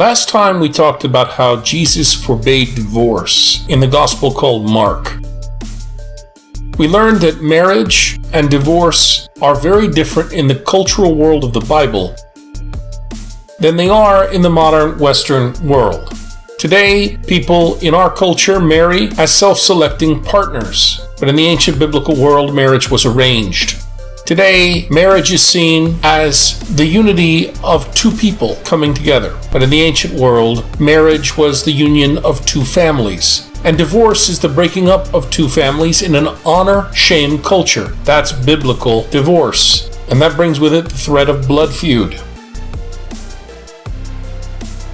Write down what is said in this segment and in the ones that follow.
Last time we talked about how Jesus forbade divorce in the gospel called Mark. We learned that marriage and divorce are very different in the cultural world of the Bible than they are in the modern Western world. Today, people in our culture marry as self-selecting partners, but in the ancient biblical world, marriage was arranged. Today, marriage is seen as the unity of two people coming together, but in the ancient world, marriage was the union of two families. And divorce is the breaking up of two families in an honor-shame culture. That's biblical divorce. And that brings with it the threat of blood feud.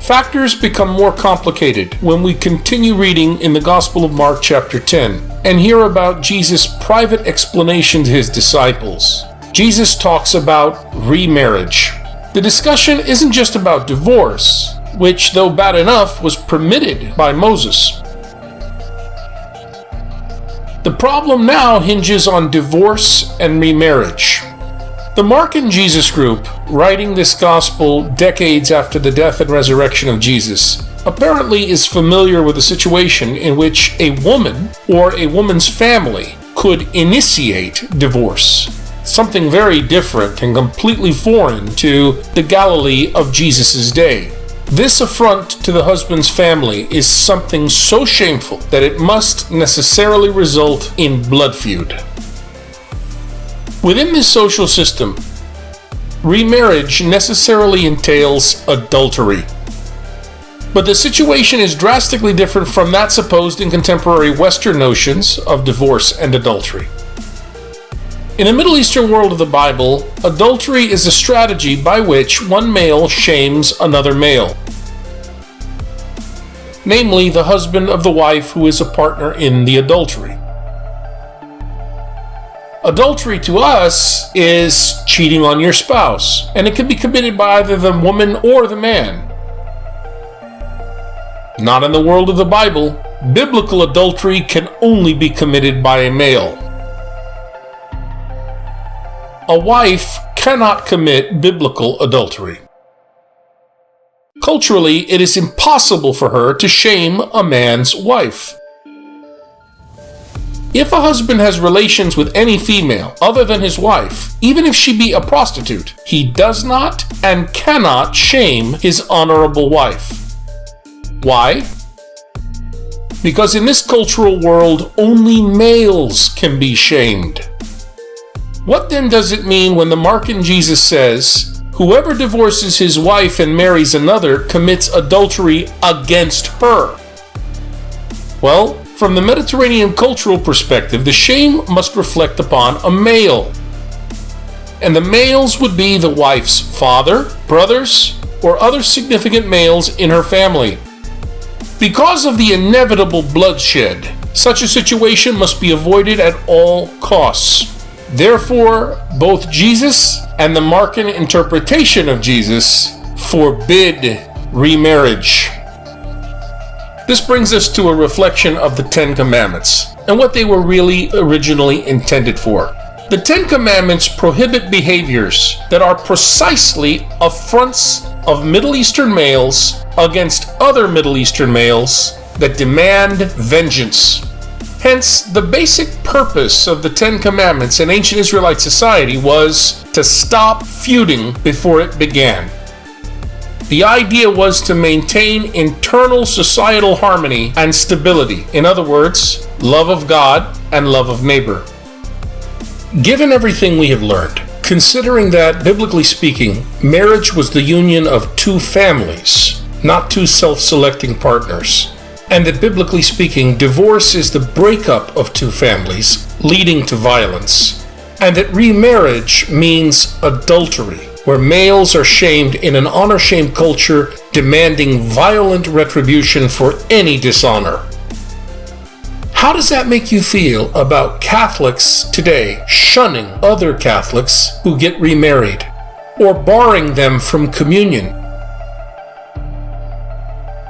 Factors become more complicated when we continue reading in the Gospel of Mark chapter 10 and hear about Jesus' private explanation to his disciples. Jesus talks about remarriage. The discussion isn't just about divorce, which, though bad enough, was permitted by Moses. The problem now hinges on divorce and remarriage. The Mark and Jesus group, writing this gospel decades after the death and resurrection of Jesus, apparently is familiar with a situation in which a woman or a woman's family could initiate divorce. Something very different and completely foreign to the Galilee of Jesus' day. This affront to the husband's family is something so shameful that it must necessarily result in blood feud. Within this social system, remarriage necessarily entails adultery. But the situation is drastically different from that supposed in contemporary Western notions of divorce and adultery. In the Middle Eastern world of the Bible, adultery is a strategy by which one male shames another male, namely the husband of the wife who is a partner in the adultery. Adultery to us is cheating on your spouse, and it can be committed by either the woman or the man. Not in the world of the Bible. Biblical adultery can only be committed by a male. A wife cannot commit biblical adultery. Culturally, it is impossible for her to shame a man's wife. If a husband has relations with any female other than his wife, even if she be a prostitute, he does not and cannot shame his honorable wife. Why? Because in this cultural world, only males can be shamed. What then does it mean when the Mark in Jesus says, "Whoever divorces his wife and marries another commits adultery against her"? Well, from the Mediterranean cultural perspective, the shame must reflect upon a male. And the males would be the wife's father, brothers, or other significant males in her family. Because of the inevitable bloodshed, such a situation must be avoided at all costs. Therefore, both Jesus and the Markan interpretation of Jesus forbid remarriage. This brings us to a reflection of the Ten Commandments and what they were really originally intended for. The Ten Commandments prohibit behaviors that are precisely affronts of Middle Eastern males against other Middle Eastern males that demand vengeance. Hence, the basic purpose of the Ten Commandments in ancient Israelite society was to stop feuding before it began. The idea was to maintain internal societal harmony and stability. In other words, love of God and love of neighbor. Given everything we have learned, considering that, biblically speaking, marriage was the union of two families, not two self-selecting partners, and that, biblically speaking, divorce is the breakup of two families, leading to violence, and that remarriage means adultery, where males are shamed in an honor-shame culture demanding violent retribution for any dishonor. How does that make you feel about Catholics today shunning other Catholics who get remarried, or barring them from communion?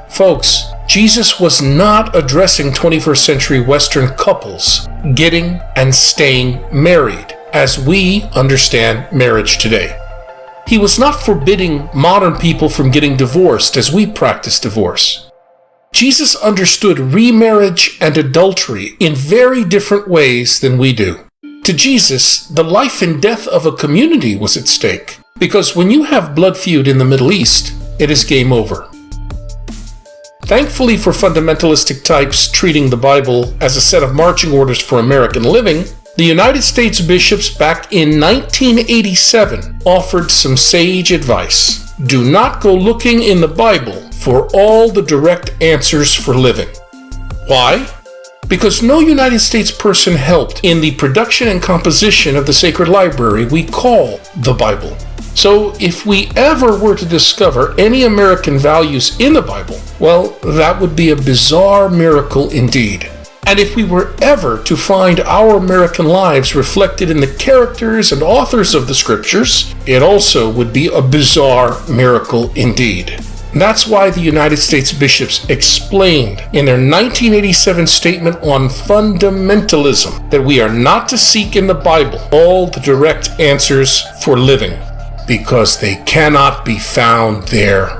Folks, Jesus was not addressing 21st century Western couples getting and staying married as we understand marriage today. He was not forbidding modern people from getting divorced as we practice divorce. Jesus understood remarriage and adultery in very different ways than we do. To Jesus, the life and death of a community was at stake, because when you have blood feud in the Middle East, it is game over. Thankfully for fundamentalistic types treating the Bible as a set of marching orders for American living, the United States bishops back in 1987 offered some sage advice. Do not go looking in the Bible for all the direct answers for living. Why? Because no United States person helped in the production and composition of the sacred library we call the Bible. So if we ever were to discover any American values in the Bible, well, that would be a bizarre miracle indeed. And if we were ever to find our American lives reflected in the characters and authors of the scriptures, it also would be a bizarre miracle indeed. That's why the United States bishops explained in their 1987 statement on fundamentalism that we are not to seek in the Bible all the direct answers for living, because they cannot be found there.